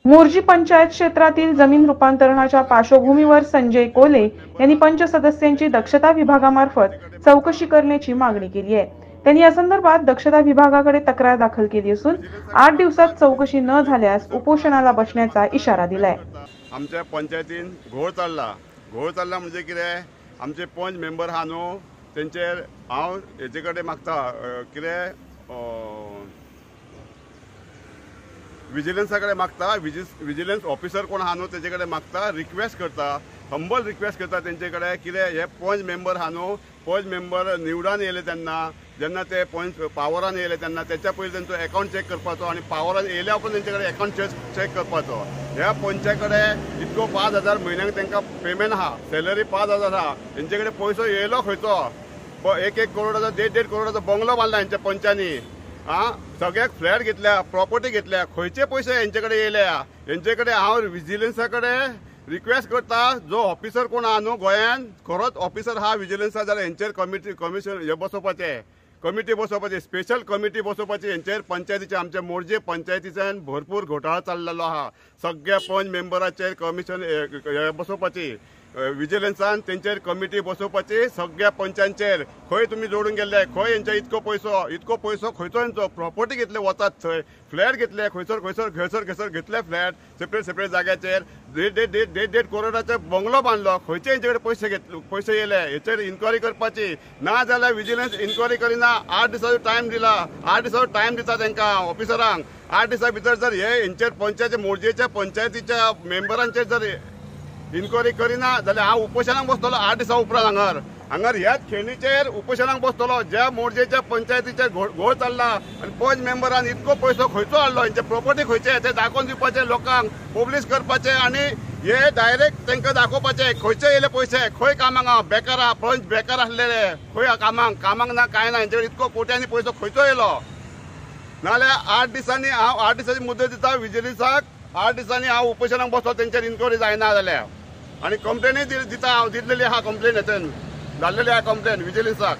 मोर्जी पंचायत क्षेत्रातील जमीन रूपांतरणाच्या पार्श्वभूमीवर संजय कोले यांनी पंच सदस्यांची दक्षता विभागामार्फत चौकशी करण्याची मागणी केली आहे। त्यांनी या संदर्भात दक्षता विभागाकडे तक्रार दाखल केली असून 8 दिवसात चौकशी न झाल्यास उपोषणाला बसण्याचा इशारा दिलाय। आमच्या पंचायतीन घोळ चालला म्हणजे कितें, आमचे पंच मेंबर हा न्हू, तेंचेर हांव हेचे कडेन मागता कितें विजिलन्सा कडेन मागता, विजिलन्स ऑफिसर कोण हा न्हू तेजे कडेन मागता, रिक्वेस्ट करता, हंबल रिक्वेस्ट करता तेंचे कडेन कितें हे पंच मेंबर हा न्हू, पंच मेंबर निवडान येयले तेन्ना जेन्ना ते पंच पावरान येयले तेन्ना तेच्या पयलीं तेंचो अकाउंट चॅक करपाचो आनी पावरान येयल्या उपरांत तेंचे कडेन अकाउंट चॅक करपाचो। ह्या पंचा कडेन इतको 5,000 म्हयन्याक तांकां पेमेंट आहा, सॅलरी 5,000 आहा, तेंचे कडेन पयसो येयलो खंयचो, 1-1 करोडाचो 1.5 करोडाचो बंगलो बांदला हेंच्या पंचांनी। सगळ्याक फ्लॅट घेतल्या, प्रॉपर्टी घेतल्या, खंयचे पयशे हेंचे कडेन येयल्या, हेंचे कडेन हांव विजिलन्सा कडेन रिक्वेस्ट करता, जो ऑफिसर कोण आहा न्हू गोंयान, खरोच ऑफिसर हा विजिलन्सा जाल्यार हेंचेर कमिशन हे बसोवपाचें, कमिटी बसोवपाची, स्पेशल कमिटी बसोवपाची हेंचेर पंचायतीचे आमच्या मोर्जे पंचायतीच्यान भरपूर घोटाळो चाललेलो आहा। सगळ्या पंच मेंबराचेर कमिशन बसोवपाची, विजिलन्सान तेंचेर कमिटी बसोवपाची, सगळ्या पंचांचेर खंय तुमी जोडून गेल्ले, खंय हेंचे इतको पयसो खंयचो हेंचो प्रॉपर्टी घेतले वतात, थंय फ्लॅट घेतले, खंयसर घेतले फ्लॅट सेपरेट जाग्याचेर, 1.5 करोडाचो बंगलो बांदलो, खंयचे हेंचे कडेन पयशे येयले हेचेर इन्क्वायरी करपाची, ना जाल्यार विजिलन्स इन्क्वायरी करिना। 8 दिसाचो टायम दिला, 8 दिसाचो टायम दिता तांकां ऑफिसरांक। 8 दिसा भितर जर हे हेंचेर पंचायती मोर्जेच्या पंचायतीच्या मेंबरांचेर जर इन्क्वायरी करिना जाल्यार हांव उपोशनाक बसतलो 8 दिसा उपरांत हांगार ह्याच खेळणीचेर उपोशनाक बसतलो। ज्या मोर्जेच्या पंचायतीचेर घोळ चालला आनी पंच मेंबरान इतको पयसो खंयचो हाडलो, हेंचे प्रॉपर्टी खंयचे ते दाखोवन दिवपाचे, लोकांक पब्लीश करपाचे आनी हे डायरेक्ट तांकां दाखोवपाचे खंयचे येयले पयशे, खंय कामाक बेकार आहा, पंच बेकार आसलेले, खंय कामाक ना कांय ना, हेंचे इतको कोट्यांनी पयसो खंयचो येयलो। नाल्यार 8 दिसांनी हांव 8 दिसांची मुदत दिता विजिलन्साक, 8 दिसांनी हांव उपोशनाक बसतो तेंचेर इन्क्वायरी जायना जाल्यार, आनी कंप्लेनूय दिता, हांव दिल्लेली आहा कंप्लेन, जाल्लेली आहा कंप्लेन विजिलन्साक।